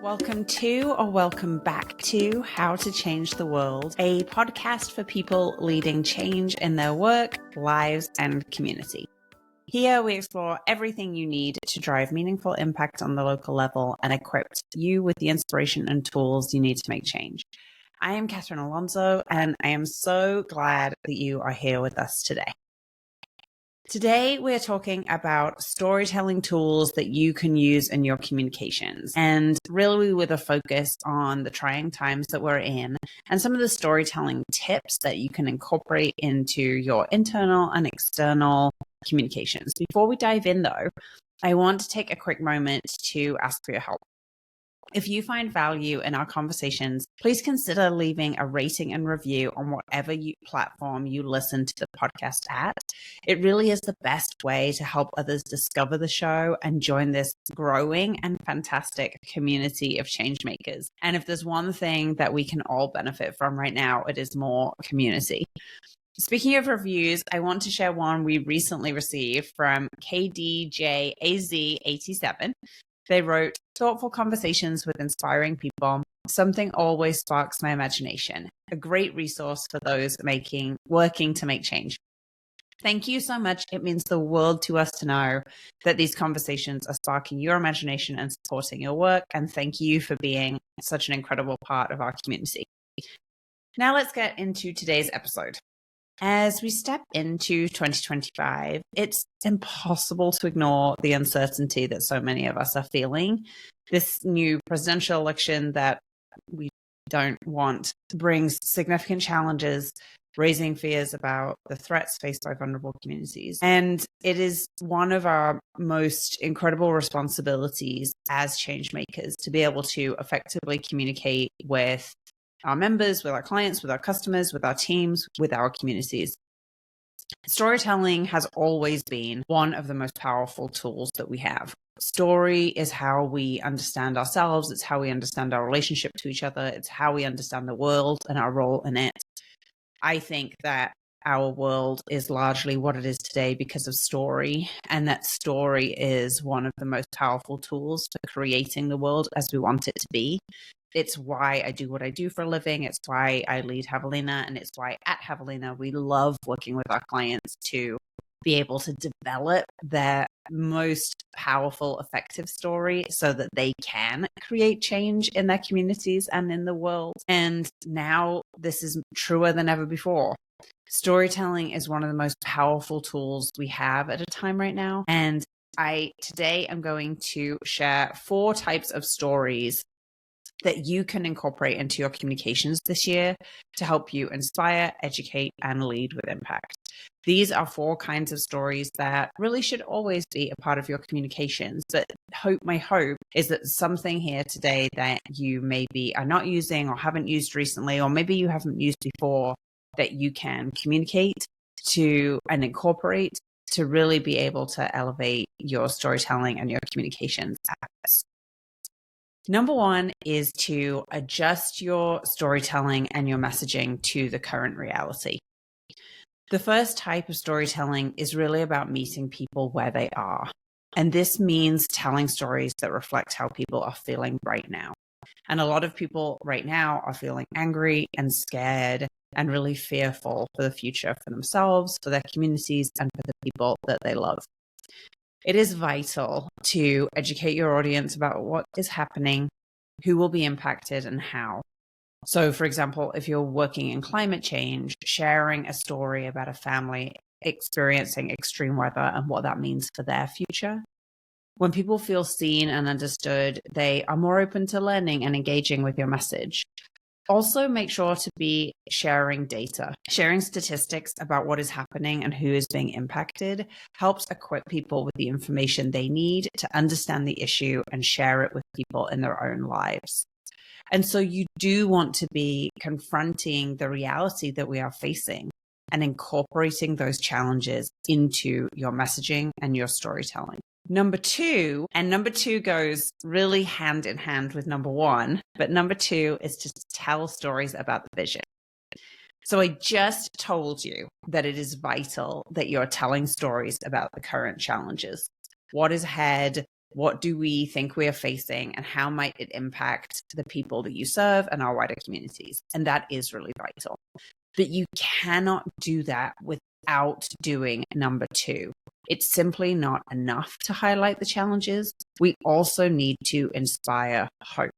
Welcome to or welcome back to How to Change the World, a podcast for people leading change in their work, lives, and community. Here we explore everything you need to drive meaningful impact on the local level and equip you with the inspiration and tools you need to make change. I am Catherine Alonzo, and I am so glad that you are here with us today. Today, we're talking about storytelling tools that you can use in your communications, and really with a focus on the trying times that we're in and some of the storytelling tips that you can incorporate into your internal and external communications. Before we dive in, though, I want to take a quick moment to ask for your help. If you find value in our conversations, please consider leaving a rating and review on whatever platform you listen to the podcast at. It really is the best way to help others discover the show and join this growing and fantastic community of changemakers. And if there's one thing that we can all benefit from right now, it is more community. Speaking of reviews, I want to share one we recently received from KDJAZ87. They wrote, "Thoughtful conversations with inspiring people. Something always sparks my imagination. A great resource for those working to make change." Thank you so much. It means the world to us to know that these conversations are sparking your imagination and supporting your work. And thank you for being such an incredible part of our community. Now let's get into today's episode. As we step into 2025, it's impossible to ignore the uncertainty that so many of us are feeling. This new presidential election that we don't want brings significant challenges, raising fears about the threats faced by vulnerable communities. And it is one of our most incredible responsibilities as change makers to be able to effectively communicate with our members, with our clients, with our customers, with our teams, with our communities. Storytelling has always been one of the most powerful tools that we have. Story is how we understand ourselves. It's how we understand our relationship to each other. It's how we understand the world and our role in it. I think that our world is largely what it is today because of story, and that story is one of the most powerful tools for creating the world as we want it to be. It's why I do what I do for a living. It's why I lead Javelina, and it's why at Javelina we love working with our clients to be able to develop their most powerful, effective story so that they can create change in their communities and in the world. And now this is truer than ever before. Storytelling is one of the most powerful tools we have at a time right now. And today I'm going to share 4 types of stories that you can incorporate into your communications this year to help you inspire, educate, and lead with impact. These are 4 kinds of stories that really should always be a part of your communications. But my hope is that something here today that you maybe are not using or haven't used recently, or maybe you haven't used before, that you can communicate to and incorporate to really be able to elevate your storytelling and your communications efforts. Number 1 is to adjust your storytelling and your messaging to the current reality. The first type of storytelling is really about meeting people where they are. And this means telling stories that reflect how people are feeling right now. And a lot of people right now are feeling angry and scared and really fearful for the future for themselves, for their communities, and for the people that they love. It is vital to educate your audience about what is happening, who will be impacted, and how. So, for example, if you're working in climate change, sharing a story about a family experiencing extreme weather and what that means for their future. When people feel seen and understood, they are more open to learning and engaging with your message. Also, make sure to be sharing data. Sharing statistics about what is happening and who is being impacted helps equip people with the information they need to understand the issue and share it with people in their own lives. And so you do want to be confronting the reality that we are facing and incorporating those challenges into your messaging and your storytelling. Number 2, and number 2 goes really hand in hand with number 1, but number 2 is to tell stories about the vision. So I just told you that it is vital that you're telling stories about the current challenges, what is ahead, What do we think we are facing, and how might it impact the people that you serve and our wider communities? And that is really vital. But you cannot do that without doing number two. It's simply not enough to highlight the challenges. We also need to inspire hope.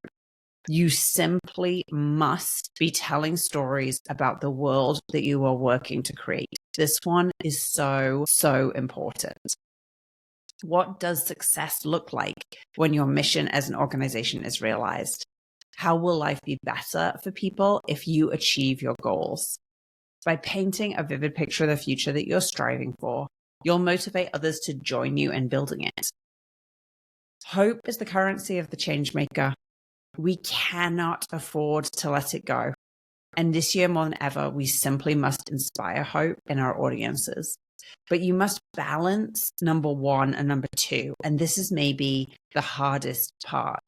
You simply must be telling stories about the world that you are working to create. This one is so, so important. What does success look like when your mission as an organization is realized? How will life be better for people if you achieve your goals? By painting a vivid picture of the future that you're striving for, you'll motivate others to join you in building it. Hope is the currency of the change maker. We cannot afford to let it go. And this year more than ever, we simply must inspire hope in our audiences. But you must balance number one and number two. And this is maybe the hardest part.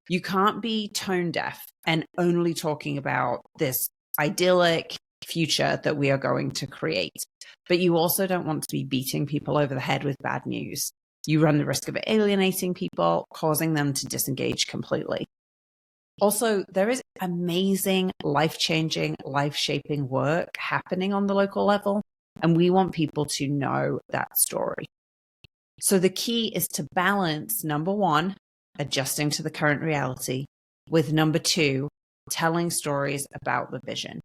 You can't be tone deaf and only talking about this idyllic future that we are going to create. But you also don't want to be beating people over the head with bad news. You run the risk of alienating people, causing them to disengage completely. Also, there is amazing, life-changing, life-shaping work happening on the local level, and we want people to know that story. So the key is to balance number one, adjusting to the current reality, with number two, telling stories about the vision.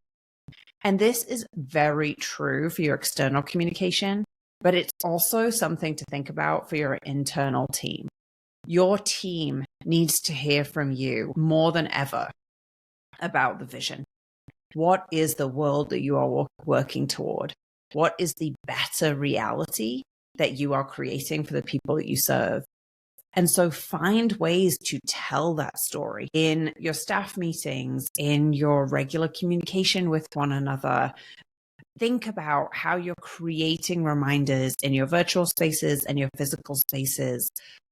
And this is very true for your external communication, but it's also something to think about for your internal team. Your team needs to hear from you more than ever about the vision. What is the world that you are working toward? What is the better reality that you are creating for the people that you serve? And so find ways to tell that story in your staff meetings, in your regular communication with one another. Think about how you're creating reminders in your virtual spaces and your physical spaces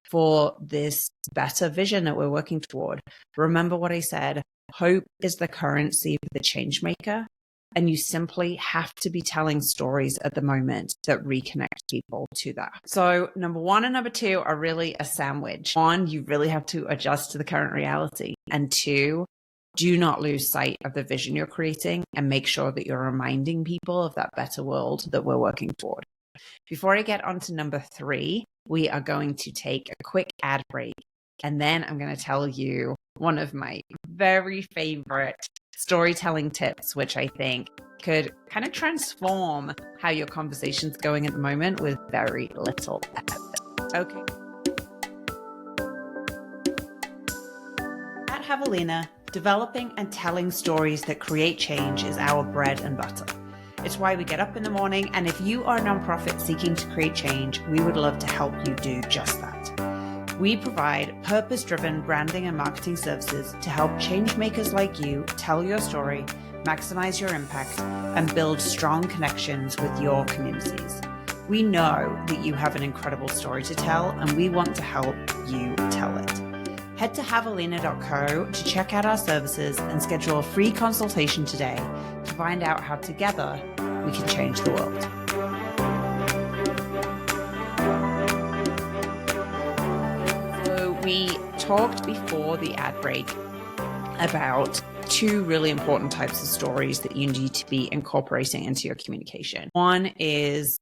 for this better vision that we're working toward. Remember what I said, hope is the currency for the change maker. And you simply have to be telling stories at the moment that reconnect people to that. So number one and number two are really a sandwich. One, you really have to adjust to the current reality. And two, do not lose sight of the vision you're creating and make sure that you're reminding people of that better world that we're working toward. Before I get on to number three, we are going to take a quick ad break. And then I'm going to tell you one of my very favorite storytelling tips, which I think could kind of transform how your conversation's going at the moment with very little effort. Okay. At Javelina, developing and telling stories that create change is our bread and butter. It's why we get up in the morning, and if you are a nonprofit seeking to create change, we would love to help you do just that. We provide purpose-driven branding and marketing services to help change makers like you tell your story, maximize your impact, and build strong connections with your communities. We know that you have an incredible story to tell, and we want to help you tell it. Head to javelina.co to check out our services and schedule a free consultation today to find out how together we can change the world. So we talked before the ad break about two really important types of stories that you need to be incorporating into your communication. One is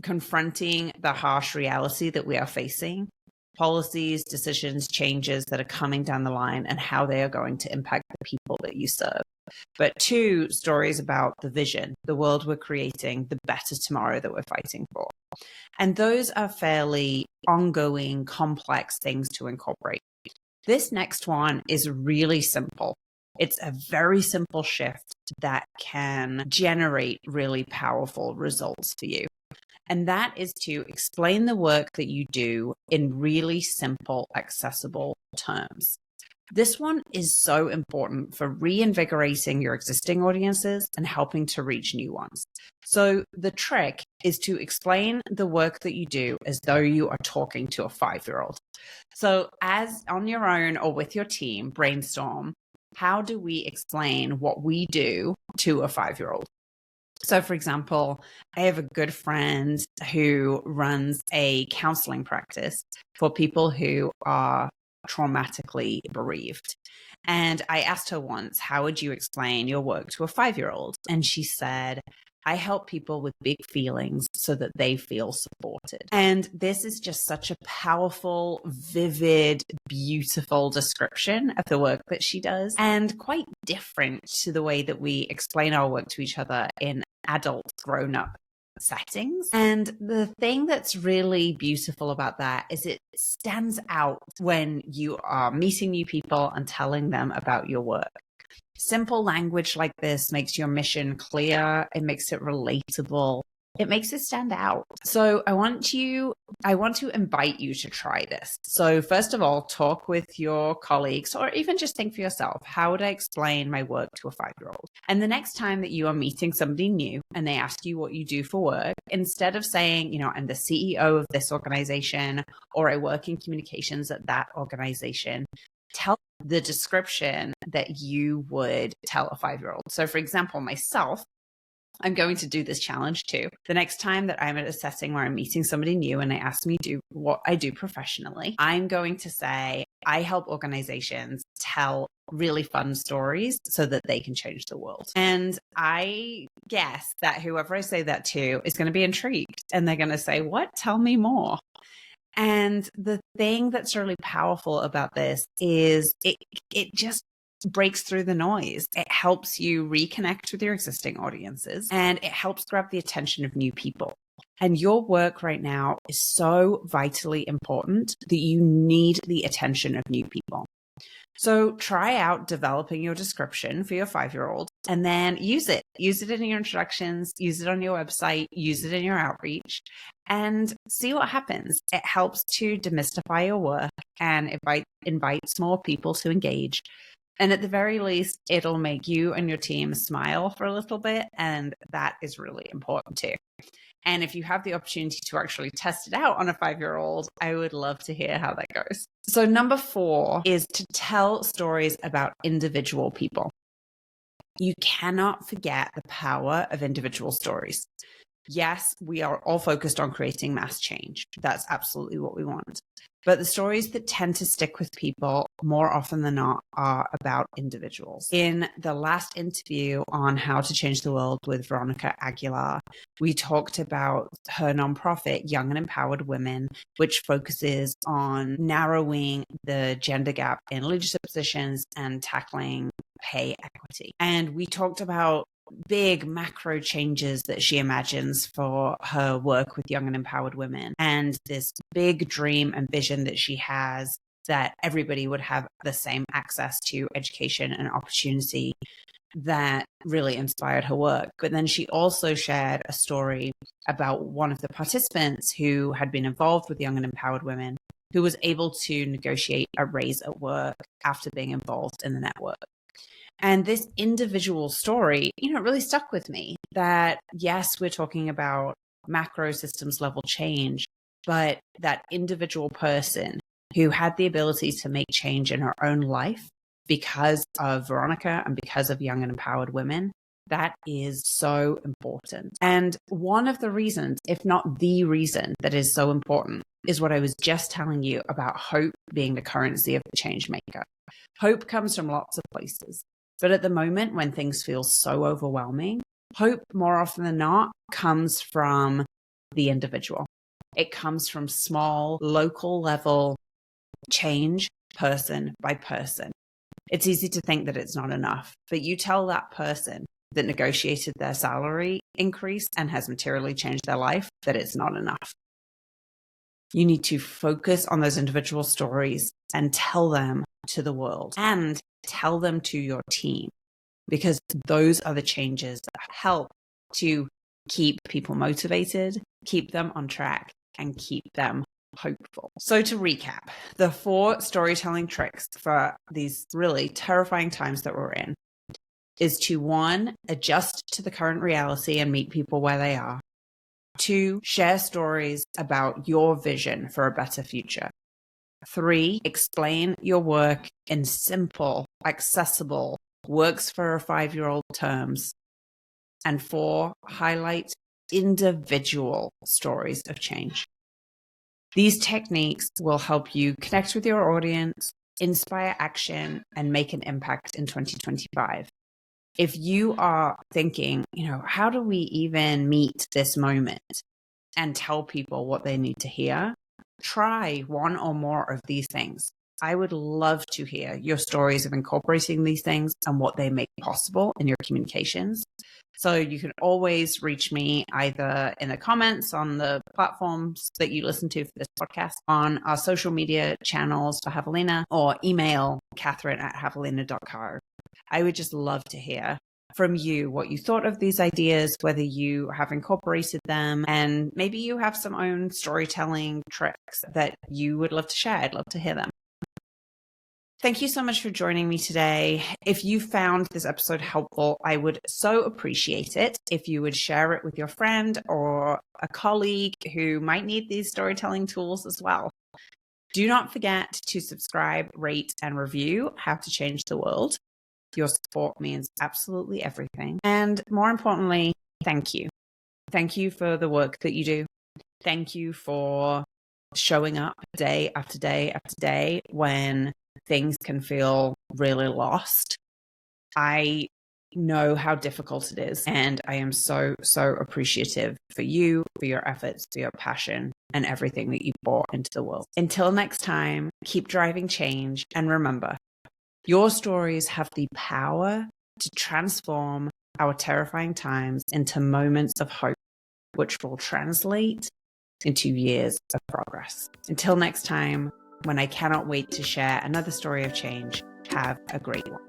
confronting the harsh reality that we are facing, policies, decisions, changes that are coming down the line and how they are going to impact the people that you serve. But two, stories about the vision, the world we're creating, the better tomorrow that we're fighting for. And those are fairly ongoing, complex things to incorporate. This next one is really simple. It's a very simple shift that can generate really powerful results for you. And that is to explain the work that you do in really simple, accessible terms. This one is so important for reinvigorating your existing audiences and helping to reach new ones. So the trick is to explain the work that you do as though you are talking to a 5-year-old. So as on your own or with your team, brainstorm, how do we explain what we do to a 5-year-old? So, for example, I have a good friend who runs a counseling practice for people who are traumatically bereaved. And I asked her once, how would you explain your work to a 5-year-old? And she said, I help people with big feelings so that they feel supported. And this is just such a powerful, vivid, beautiful description of the work that she does, and quite different to the way that we explain our work to each other in adult grown-up settings. And the thing that's really beautiful about that is it stands out when you are meeting new people and telling them about your work. Simple language like this makes your mission clear. It makes it relatable. It makes it stand out. So I want to invite you to try this. So first of all, talk with your colleagues, or even just think for yourself, how would I explain my work to a 5-year-old? And the next time that you are meeting somebody new and they ask you what you do for work, instead of saying, I'm the CEO of this organization, or I work in communications at that organization, tell the description that you would tell a 5-year-old. So for example, myself, I'm going to do this challenge too. The next time that I'm at a setting where I'm meeting somebody new and they ask me to do what I do professionally, I'm going to say, I help organizations tell really fun stories so that they can change the world. And I guess that whoever I say that to is going to be intrigued and they're going to say, what? Tell me more. And the thing that's really powerful about this is it just breaks through the noise. It helps you reconnect with your existing audiences, and it helps grab the attention of new people. And your work right now is so vitally important that you need the attention of new people. So try out developing your description for your 5-year-old and then use it. Use it in your introductions, use it on your website, use it in your outreach, and see what happens. It helps to demystify your work and invites more people to engage. And at the very least, it'll make you and your team smile for a little bit. And that is really important too. And if you have the opportunity to actually test it out on a 5-year-old, I would love to hear how that goes. So number 4 is to tell stories about individual people. You cannot forget the power of individual stories. Yes, we are all focused on creating mass change. That's absolutely what we want. But the stories that tend to stick with people more often than not are about individuals. In the last interview on how to change the world with Veronica Aguilar, we talked about her nonprofit, Young and Empowered Women, which focuses on narrowing the gender gap in leadership positions and tackling pay equity. And we talked about big macro changes that she imagines for her work with young and empowered women, and this big dream and vision that she has that everybody would have the same access to education and opportunity that really inspired her work. But then she also shared a story about one of the participants who had been involved with young and empowered women, who was able to negotiate a raise at work after being involved in the network. And this individual story, it really stuck with me that, yes, we're talking about macro systems level change, but that individual person who had the ability to make change in her own life because of Veronica and because of young and empowered women, that is so important. And one of the reasons, if not the reason that is so important, is what I was just telling you about hope being the currency of the change maker. Hope comes from lots of places. But at the moment when things feel so overwhelming, hope more often than not comes from the individual. It comes from small, local level change, person by person. It's easy to think that it's not enough, but you tell that person that negotiated their salary increase and has materially changed their life that it's not enough. You need to focus on those individual stories and tell them to the world and tell them to your team, because those are the changes that help to keep people motivated, keep them on track, and keep them hopeful. So to recap, the 4 storytelling tricks for these really terrifying times that we're in is to 1, adjust to the current reality and meet people where they are. 2, share stories about your vision for a better future. 3, explain your work in simple, accessible, works for a 5-year-old terms. And 4, highlight individual stories of change. These techniques will help you connect with your audience, inspire action, and make an impact in 2025. If you are thinking, how do we even meet this moment and tell people what they need to hear, try one or more of these things. I would love to hear your stories of incorporating these things and what they make possible in your communications. So you can always reach me either in the comments on the platforms that you listen to for this podcast, on our social media channels for Javelina, or email Catherine@javelina.co. I would just love to hear from you what you thought of these ideas, whether you have incorporated them, and maybe you have some own storytelling tricks that you would love to share. I'd love to hear them. Thank you so much for joining me today. If you found this episode helpful, I would so appreciate it if you would share it with your friend or a colleague who might need these storytelling tools as well. Do not forget to subscribe, rate, and review How to Change the World. Your support means absolutely everything. And more importantly, thank you. Thank you for the work that you do. Thank you for showing up day after day after day when things can feel really lost. I know how difficult it is, and I am so, so appreciative for you, for your efforts, for your passion, and everything that you brought into the world. Until next time, keep driving change, and remember, your stories have the power to transform our terrifying times into moments of hope, which will translate into years of progress. Until next time, when I cannot wait to share another story of change, have a great one.